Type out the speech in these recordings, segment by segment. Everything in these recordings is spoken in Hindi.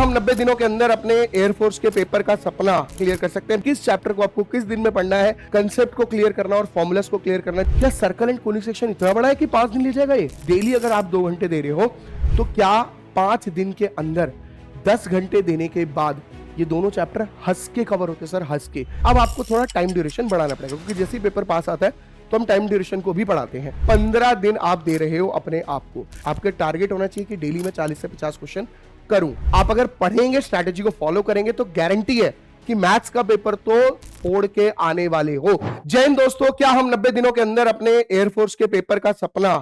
हम 90 दिनों के अंदर अपने एयरफोर्स के पेपर का सपना क्लियर कर सकते हैं? किस चैप्टर को आपको किस दिन में पढ़ना है, कंसेप्ट को क्लियर करना और फॉर्मूलास को क्लियर करना है। क्या सर्कल एंड कोनिक सेक्शन इतना बड़ा है कि 5 दिन ले जाएगा ये? डेली अगर आप 2 घंटे दे रहे हो तो क्या 5 दिन के अंदर 10 घंटे देने के बाद ये दोनों चैप्टर हंस के कवर होते हैं सर, हंस के। अब आपको थोड़ा टाइम ड्यूरेशन बढ़ाना पड़ेगा क्योंकि जैसे ही पेपर पास आता है तो हम टाइम ड्यूरेशन को भी बढ़ाते हैं। 15 दिन आप दे रहे हो अपने आप को। आपके टारगेट होना चाहिए कि डेली में 40 से 50 क्वेश्चन करूं। आप अगर पढ़ेंगे, स्ट्रैटेजी को फॉलो करेंगे तो गारंटी है कि मैथ्स का पेपर तो फोड़ के आने वाले हो। जय हिंद दोस्तों, क्या हम 90 दिनों के अंदर अपने एयरफोर्स के पेपर का सपना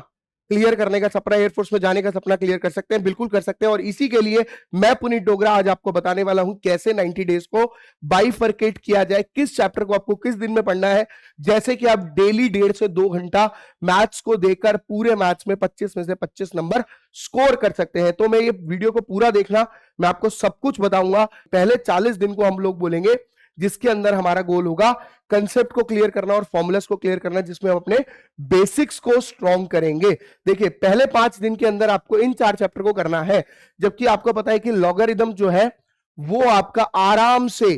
क्लियर करने का सपना, एयरफोर्स में जाने का सपना क्लियर कर सकते हैं? बिल्कुल कर सकते हैं। और इसी के लिए मैं पुनीत डोगरा आज आपको बताने वाला हूं कैसे 90 डेज को बाइफरकेट किया जाए, किस चैप्टर को आपको किस दिन में पढ़ना है। जैसे कि आप डेली 1.5 से 2 घंटा मैथ्स को देकर पूरे मैथ्स में 25 में से 25 नंबर स्कोर कर सकते हैं। तो मैं ये वीडियो को पूरा देखना, मैं आपको सब कुछ बताऊंगा। पहले 40 दिन को हम लोग बोलेंगे जिसके अंदर हमारा गोल होगा कंसेप्ट को क्लियर करना और फॉर्मूलास को क्लियर करना, जिसमें हम अपने बेसिक्स को स्ट्रॉन्ग करेंगे। देखिए, पहले 5 दिन के अंदर आपको इन 4 चैप्टर को करना है, जबकि आपको पता है कि लॉगरिथम जो है वो आपका आराम से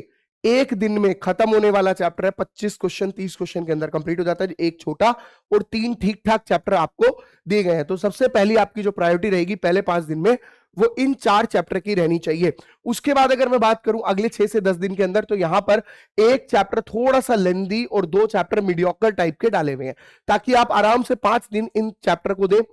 एक दिन में खत्म होने वाला चैप्टर है। 25 क्वेश्चन 30 क्वेश्चन के अंदर कंप्लीट हो जाता है। एक छोटा और 3 ठीक ठाक चैप्टर आपको दिए गए हैं। तो सबसे पहली आपकी जो प्रायोरिटी रहेगी पहले 5 दिन में वो इन 4 चैप्टर की रहनी चाहिए। उसके बाद अगर मैं बात करूं अगले 6 से 10 दिन के अंदर, तो यहां पर एक चैप्टर थोड़ा सा लेंदी और 2 चैप्टर मीडियोकर टाइप के डाले हुए हैं, ताकि आप आराम से 5 दिन इन चैप्टर को दे।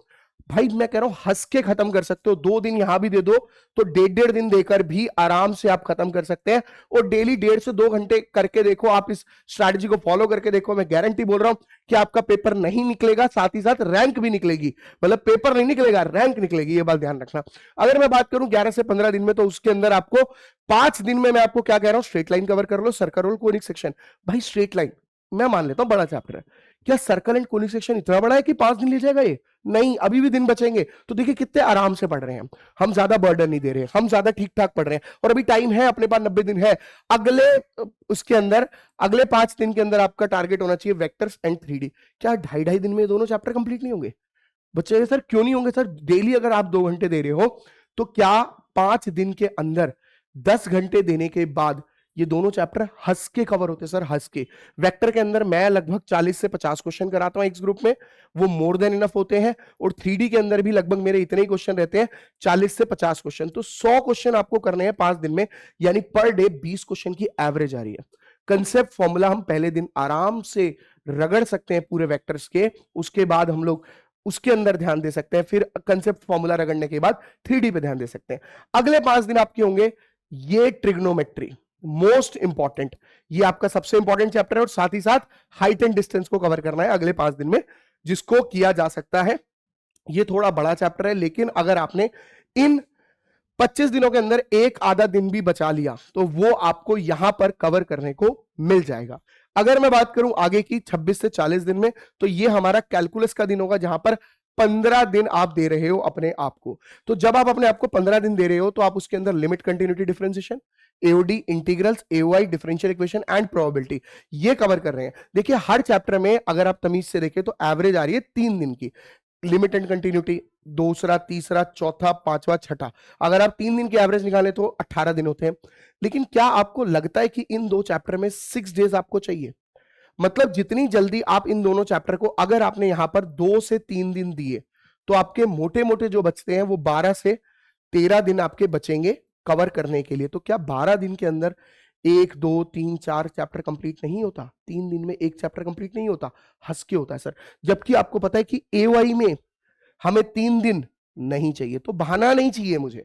भाई मैं कह रहा हूं हंस के खत्म कर सकते हो। 2 दिन यहां भी दे दो तो 1.5 दिन देकर भी आराम से आप खत्म कर सकते हैं। और डेली 1.5 से 2 घंटे करके देखो, आप इस स्ट्रैटेजी को फॉलो करके देखो। मैं गारंटी बोल रहा हूं कि आपका पेपर नहीं निकलेगा, साथ ही साथ रैंक भी निकलेगी। मतलब पेपर नहीं निकलेगा, रैंक निकलेगी, ये बात ध्यान रखना। अगर मैं बात करूं 11 से 15 दिन में, तो उसके अंदर आपको 5 दिन में मैं आपको क्या कह रहा हूं, स्ट्रेट लाइन कवर कर लो, सर्कल रोल कोनिक सेक्शन। भाई स्ट्रेट लाइन मैं मान लेता हूं बड़ा चैप्टर है, क्या सर्कल एंड कोनिक सेक्शन इतना बड़ा है कि 5 दिन ले जाएगा ये? नहीं, अभी भी दिन बचेंगे। तो देखिए कितने आराम से पढ़ रहे हैं हम ज्यादा बर्डन नहीं दे रहे हैं, हम ज्यादा ठीक ठाक पढ़ रहे हैं। और अभी टाइम है, अपने पास 90 दिन है। अगले उसके अंदर अगले 5 दिन के अंदर आपका टारगेट होना चाहिए वेक्टर्स एंड 3D। क्या 2.5 दिन में ये दोनों चैप्टर कंप्लीट नहीं होंगे? बच्चे सर क्यों नहीं होंगे? सर डेली अगर आप 2 घंटे दे रहे हो तो क्या 5 दिन के अंदर 10 घंटे देने के बाद ये दोनों चैप्टर हंस के कवर होते हैं सर, हंस के। वेक्टर के अंदर मैं लगभग 40 से 50 क्वेश्चन कराता हूं एक ग्रुप में, वो मोर देन इनफ होते हैं। और 3D के अंदर भी लगभग मेरे इतने ही क्वेश्चन रहते हैं, 40 से 50 क्वेश्चन। तो 100 क्वेश्चन आपको करने हैं 5 दिन में, यानी पर डे 20 क्वेश्चन की एवरेज आ रही है। कंसेप्ट फॉर्मूला हम पहले दिन आराम से रगड़ सकते हैं पूरे वेक्टर्स के, उसके बाद हम लोग उसके अंदर ध्यान दे सकते हैं। फिर कंसेप्ट फॉर्मूला रगड़ने के बाद 3D पे ध्यान दे सकते हैं। अगले 5 दिन आपके होंगे ये ट्रिग्नोमेट्री, मोस्ट इंपॉर्टेंट, ये आपका सबसे इंपॉर्टेंट चैप्टर है। और साथ ही साथ हाइट एंड डिस्टेंस को कवर करना है अगले 5 दिन में, जिसको किया जा सकता है। ये थोड़ा बड़ा चैप्टर है, लेकिन अगर आपने इन 25 दिनों के अंदर एक आधा दिन भी बचा लिया तो वो आपको यहां पर कवर करने को मिल जाएगा। अगर मैं बात करूं आगे की 26 से 40 दिन में, तो ये हमारा कैलकुलस का दिन होगा, जहां पर 15 दिन आप दे रहे हो अपने आप को। तो जब आप अपने आप को 15 दिन दे रहे हो तो आप उसके अंदर limit, continuity, differentiation, AOD, integrals, AOI, differential equation and probability, ये कवर कर रहे हैं। देखिए हर चैप्टर में अगर आप तमीज से देखें तो एवरेज आ रही है 3 दिन की। लिमिट एंड कंटिन्यूटी दूसरा, तीसरा, चौथा, पांचवा, छठा, अगर आप 3 दिन की एवरेज निकालें तो 18 दिन होते हैं। लेकिन क्या आपको लगता है कि इन 2 चैप्टर में 6 डेज आपको चाहिए? मतलब जितनी जल्दी आप इन दोनों चैप्टर को, अगर आपने यहां पर 2 से 3 दिन दिए तो आपके मोटे मोटे जो बचते हैं वो 12 से 13 दिन आपके बचेंगे कवर करने के लिए। तो क्या 12 दिन के अंदर 1 2 3 4 चैप्टर कंप्लीट नहीं होता? 3 दिन में एक चैप्टर कंप्लीट नहीं होता? हंस के होता है सर। जबकि आपको पता है कि एवाई में हमें 3 दिन नहीं चाहिए, तो बहाना नहीं चाहिए मुझे।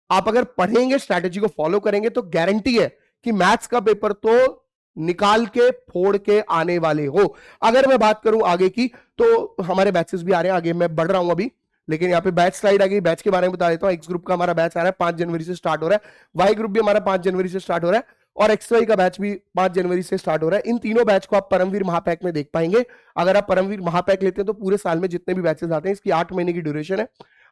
आप अगर पढ़ेंगे, स्ट्रैटेजी को फॉलो करेंगे तो गारंटी है कि मैथ्स का पेपर तो निकाल के फोड़ के आने वाले हो। अगर मैं बात करूं आगे की, तो हमारे बैचेस भी आ रहे हैं, आगे मैं बढ़ रहा हूं अभी, लेकिन यहाँ पे बैच स्लाइड आ गई। बैच के बारे में बता देता हूं। एक्स ग्रुप का हमारा बैच आ रहा है 5 जनवरी से स्टार्ट हो रहा है, वाई ग्रुप भी हमारा 5 जनवरी से स्टार्ट हो रहा है, और एक्सवाई का बैच भी 5 जनवरी से स्टार्ट हो रहा है। इन तीनों बैच को आप परमवीर महापैक में देख पाएंगे। अगर आप परमवीर महापैक लेते हैं तो पूरे साल में जितने भी बैचेस आते हैं, इसकी 8 महीने की ड्यूरेशन है।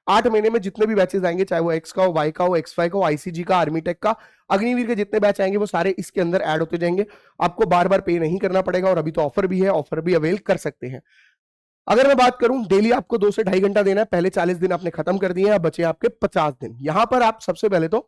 8 महीने में जितने भी बैचेस आएंगे, चाहे वो एक्स का हो, वाई का हो, एक्सवाई का हो, आईसीजी का, आर्मी टेक का, अग्निवीर के जितने बैच आएंगे वो सारे इसके अंदर ऐड होते जाएंगे। आपको बार बार पे नहीं करना पड़ेगा, और अभी तो ऑफर भी है, ऑफर भी अवेल कर सकते हैं। अगर मैं बात करूं, डेली आपको 2 से 2.5 घंटा देना है। पहले 40 दिन आपने खत्म कर दिए हैं, अब बचे आपके 50 दिन। यहां पर आप सबसे पहले तो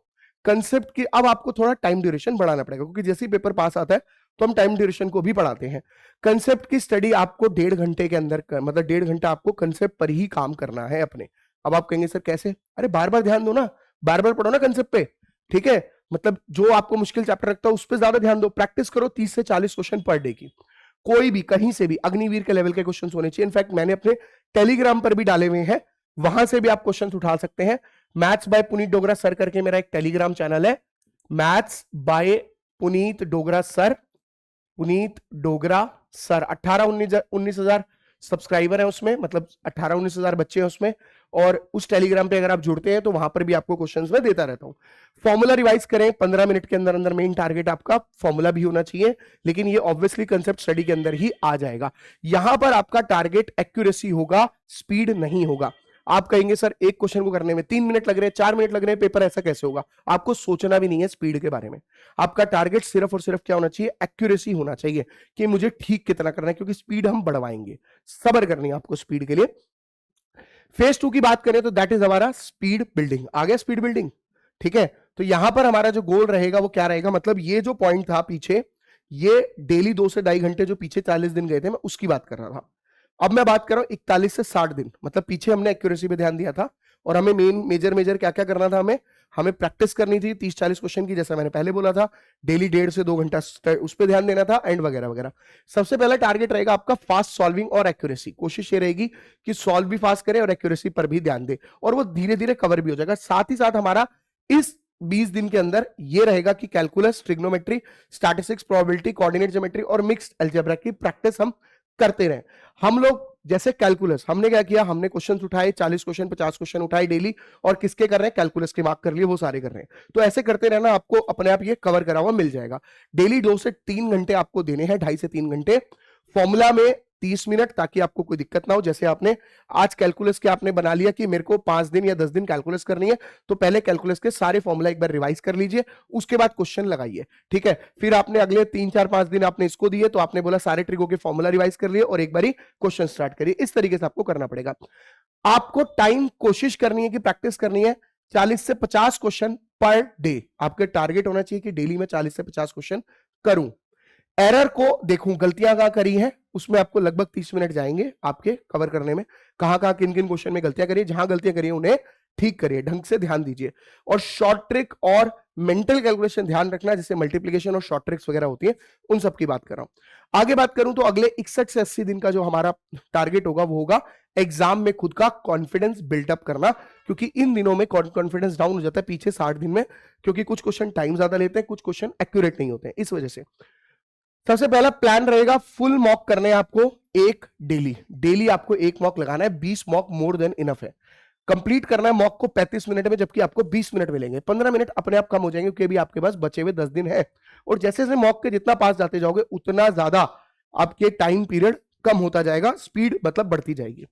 कंसेप्ट की अब आपको थोड़ा टाइम ड्यूरेशन बढ़ाना पड़ेगा, क्योंकि जैसे ही पेपर पास आता है तो हम टाइम ड्यूरेशन को भी बढ़ाते हैं। कंसेप्ट की स्टडी आपको 1.5 घंटे के अंदर मतलब 1.5 घंटा आपको कंसेप्ट पर ही काम करना है अपने। अब आप कहेंगे सर कैसे? अरे बार बार ध्यान दो ना, बार बार पढ़ो ना कंसेप्ट पे, ठीक है? मतलब जो आपको मुश्किल चैप्टर लगता है उस पर ज्यादा ध्यान दो, प्रैक्टिस करो 30 से 40 क्वेश्चन पर डे की, कोई भी कहीं से भी अग्निवीर के लेवल के क्वेश्चन होने चाहिए। इनफैक्ट मैंने अपने टेलीग्राम पर भी डाले हुए हैं, वहां से भी आप क्वेश्चन उठा सकते हैं। Maths by Puneet Dogra sir करके मेरा एक टेलीग्राम चैनल है, maths by Puneet Dogra sir, Puneet Dogra sir. 18-19 हजार सब्सक्राइबर है उसमें, मतलब 18-19 हजार बच्चे हैं उसमें। और उस टेलीग्राम पे अगर आप जुड़ते हैं तो वहां पर भी आपको क्वेश्चंस में देता रहता हूं। फॉर्मूला रिवाइज करें 15 मिनट के अंदर अंदर, मेन टारगेट आपका फॉर्मूला भी होना चाहिए, लेकिन ये ऑब्वियसली कंसेप्ट स्टडी के अंदर ही आ जाएगा। यहां पर आपका टारगेट एक्यूरेसी होगा, स्पीड नहीं होगा। आप कहेंगे सर एक क्वेश्चन को करने में 3 मिनट लग रहे हैं, 4 मिनट लग रहे हैं, पेपर ऐसा कैसे होगा? आपको सोचना भी नहीं है स्पीड के बारे में। आपका टारगेट सिर्फ और सिर्फ क्या होना चाहिए? एक्यूरेसी होना चाहिए कि मुझे ठीक कितना करना है, क्योंकि स्पीड हम बढ़वाएंगे। सब्र करनी है आपको स्पीड के लिए। फेज 2 की बात करें तो दैट इज हमारा स्पीड बिल्डिंग। आ गया स्पीड बिल्डिंग, ठीक है? तो यहां पर हमारा जो गोल रहेगा वो क्या रहेगा? मतलब ये जो पॉइंट था पीछे, ये डेली 2 से 2.5 घंटे जो पीछे 40 दिन गए थे, मैं उसकी बात कर रहा था। अब मैं बात कर रहा हूं 41 से 60 दिन, मतलब पीछे हमने एक्यूरेसी पे ध्यान दिया था और हमें मेजर क्या क्या करना था? हमें प्रैक्टिस करनी थी 30-40 क्वेश्चन की, जैसा मैंने पहले बोला था, डेली 1.5 से 2 घंटा उस पर ध्यान देना था, एंड वगैरह वगैरह। सबसे पहला टारगेट रहेगा आपका फास्ट सॉल्विंग और एक्यूरेसी। कोशिश ये रहेगी कि सॉल्व भी फास्ट करे और एक्यूरेसी पर भी ध्यान दे, और वो धीरे धीरे कवर भी हो जाएगा। साथ ही साथ हमारा इस 20 दिन के अंदर ये रहेगा कि calculus, trigonometry, statistics, probability, coordinate geometry और मिक्स्ड अलजेब्रा की प्रैक्टिस हम करते रहे। हम लोग जैसे कैलकुलस, हमने क्या किया? हमने क्वेश्चन उठाए 40 क्वेश्चन, 50 क्वेश्चन उठाए डेली, और किसके कर रहे हैं? कैलकुलस के मार्क कर लिए, वो सारे कर रहे हैं। तो ऐसे करते रहना, आपको अपने आप ये कवर करा हुआ मिल जाएगा। डेली 2 से 3 घंटे आपको देने हैं, 2.5 से 3 घंटे। फॉर्मूला में 30 मिनट, ताकि आपको कोई दिक्कत ना हो। जैसे आपने आज कैलकुलस के आपने बना लिया कि मेरे को 5 दिन या 10 दिन कैलकुलस करनी है, तो पहले कैलकुलस के सारे फॉर्मूला एक बार रिवाइज कर लीजिए, उसके बाद क्वेश्चन लगाइए, ठीक है? फिर आपने अगले 3-4-5 दिन आपने इसको दिए, तो आपने बोला सारे ट्रिगों के फॉर्मूला रिवाइज कर लिए और एक बार क्वेश्चन स्टार्ट करिए। इस तरीके से आपको करना पड़ेगा। आपको टाइम कोशिश करनी है कि प्रैक्टिस करनी है 40 से 50 क्वेश्चन पर डे। आपके टारगेट होना चाहिए कि डेली में 40 से 50 क्वेश्चन करूं। एरर को देखूं, गलतियां कहां करी हैं, उसमें आपको लगभग 30 मिनट जाएंगे आपके कवर करने में। कहां कहां किन किन क्वेश्चन में गलतियां करिए, जहां गलतियां करिए उन्हें ठीक करिए, ढंग से ध्यान दीजिए। और शॉर्ट ट्रिक और मेंटल कैलकुलेशन ध्यान रखना, जैसे मल्टीप्लिकेशन और शॉर्ट ट्रिक्स वगैरह होती है, उन सब की बात कर रहा हूं। आगे बात करूं तो अगले 61 से 80 दिन का जो हमारा टारगेट होगा वो होगा एग्जाम में खुद का कॉन्फिडेंस बिल्डअप करना, क्योंकि इन दिनों में कॉन्फिडेंस डाउन हो जाता है पीछे 60 दिन में, क्योंकि कुछ क्वेश्चन टाइम ज्यादा लेते हैं, कुछ क्वेश्चन एक्यूरेट नहीं होते हैं, इस वजह से। सबसे पहला प्लान रहेगा फुल मॉक करने हैं आपको, एक डेली आपको एक मॉक लगाना है। 20 मॉक मोर देन इनफ है। कंप्लीट करना है मॉक को 35 मिनट में, जबकि आपको 20 मिनट मिलेंगे। 15 मिनट अपने आप कम हो जाएंगे, क्योंकि अभी आपके पास बचे हुए 10 दिन है, और जैसे जैसे मॉक के जितना पास जाते जाओगे उतना ज्यादा आपके टाइम पीरियड कम होता जाएगा, स्पीड मतलब बढ़ती जाएगी।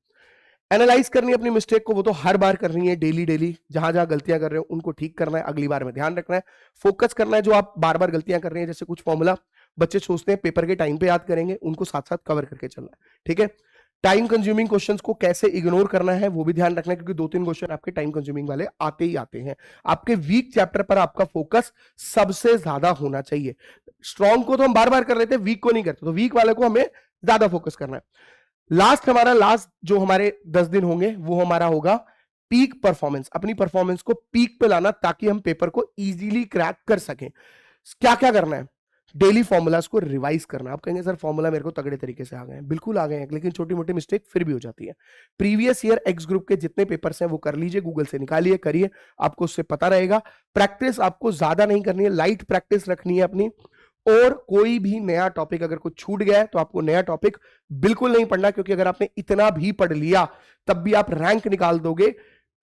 एनालाइज करनी है अपनी मिस्टेक को, वो तो हर बार करनी है, डेली जहां जहां गलतियां कर रहे हो उनको ठीक करना है, अगली बार में ध्यान रखना है। फोकस करना है जो आप बार बार गलतियां कर रहे हैं, जैसे कुछ फॉर्मूला बच्चे सोचते हैं पेपर के टाइम पे याद करेंगे, उनको साथ साथ कवर करके चलना है, ठीक है? टाइम कंज्यूमिंग क्वेश्चंस को कैसे इग्नोर करना है वो भी ध्यान रखना है, क्योंकि 2-3 क्वेश्चन आपके टाइम कंज्यूमिंग वाले आते ही आते हैं। आपके वीक चैप्टर पर आपका फोकस सबसे ज्यादा होना चाहिए। स्ट्रॉन्ग को तो हम बार बार कर रहे थे, वीक को नहीं करते, तो वीक वाले को हमें ज्यादा फोकस करना है। लास्ट जो हमारे 10 दिन होंगे वो हमारा होगा पीक परफॉर्मेंस। अपनी परफॉर्मेंस को पीक पे लाना, ताकि हम पेपर को इजीली क्रैक कर सकें। क्या क्या करना है? डेली फॉर्मूलाज को रिवाइज करना। आप कहेंगे सर फॉर्मूला मेरे को तगड़े तरीके से आ गए हैं, बिल्कुल आ गए हैं, लेकिन छोटी मोटी मिस्टेक फिर भी हो जाती है। प्रीवियस ईयर एक्स ग्रुप के जितने पेपर्स हैं वो कर लीजिए, गूगल से निकालिए, करिए, आपको उससे पता रहेगा। प्रैक्टिस आपको ज्यादा नहीं करनी है, लाइट प्रैक्टिस रखनी है अपनी। और कोई भी नया टॉपिक अगर कुछ छूट गया है तो आपको नया टॉपिक बिल्कुल नहीं पढ़ना, क्योंकि अगर आपने इतना भी पढ़ लिया तब भी आप रैंक निकाल दोगे,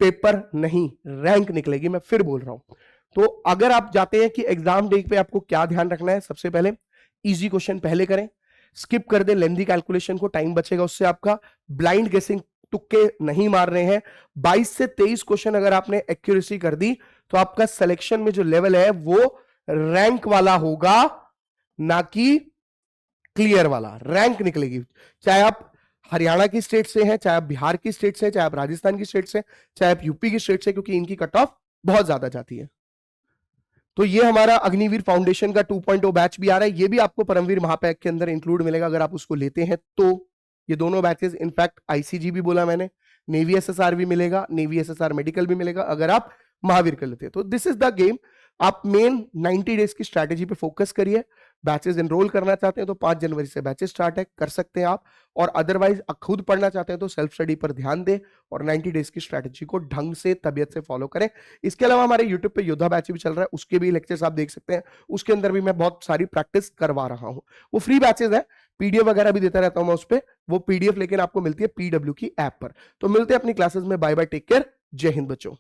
पेपर नहीं रैंक निकलेगी, मैं फिर बोल रहा हूं। तो अगर आप जाते हैं कि एग्जाम डे पे आपको क्या ध्यान रखना है, सबसे पहले इजी क्वेश्चन पहले करें, स्किप कर दे लेंथी कैलकुलेशन को, टाइम बचेगा उससे आपका। ब्लाइंड गेसिंग, तुक्के नहीं मार रहे हैं। 22 से 23 क्वेश्चन अगर आपने एक्यूरेसी कर दी तो आपका सिलेक्शन में जो लेवल है वो रैंक वाला होगा, ना कि क्लियर वाला। रैंक निकलेगी, चाहे आप हरियाणा की स्टेट से हैं, चाहे आप बिहार की स्टेट से हैं, चाहे आप राजस्थान की स्टेट से, चाहे आप यूपी की स्टेट से, क्योंकि इनकी कट ऑफ बहुत ज्यादा जाती है। तो ये हमारा अग्निवीर फाउंडेशन का 2.0 बैच भी आ रहा है, ये भी आपको परमवीर महापैक के अंदर इंक्लूड मिलेगा अगर आप उसको लेते हैं तो। ये दोनों बैचेस, इनफैक्ट आईसीजी भी बोला मैंने, नेवी एसएसआर भी मिलेगा, नेवी एसएसआर मेडिकल भी मिलेगा अगर आप महावीर कर लेते हैं तो। This is the game. आप मेन 90 डेज की स्ट्रैटेजी पे फोकस करिए। बैचेस एनरोल करना चाहते हैं तो 5 जनवरी से बैचेस स्टार्ट है, कर सकते हैं आप। और अदरवाइज खुद पढ़ना चाहते हैं तो सेल्फ स्टडी पर ध्यान दें और 90 डेज की स्ट्रैटेजी को ढंग से तबियत से फॉलो करें। इसके अलावा हमारे यूट्यूब पे योद्धा बैच भी चल रहा है, उसके भी लेक्चर्स आप देख सकते हैं। उसके अंदर भी मैं बहुत सारी प्रैक्टिस करवा रहा हूं। वो फ्री बैचेस है, पीडीएफ वगैरह भी देता रहता हूं मैं उस पर। वो पीडीएफ लेकिन आपको मिलती है पीडब्ल्यू की ऐप पर। तो मिलते हैं अपनी क्लासेस में। बाय बाय, टेक केयर, जय हिंद बच्चों।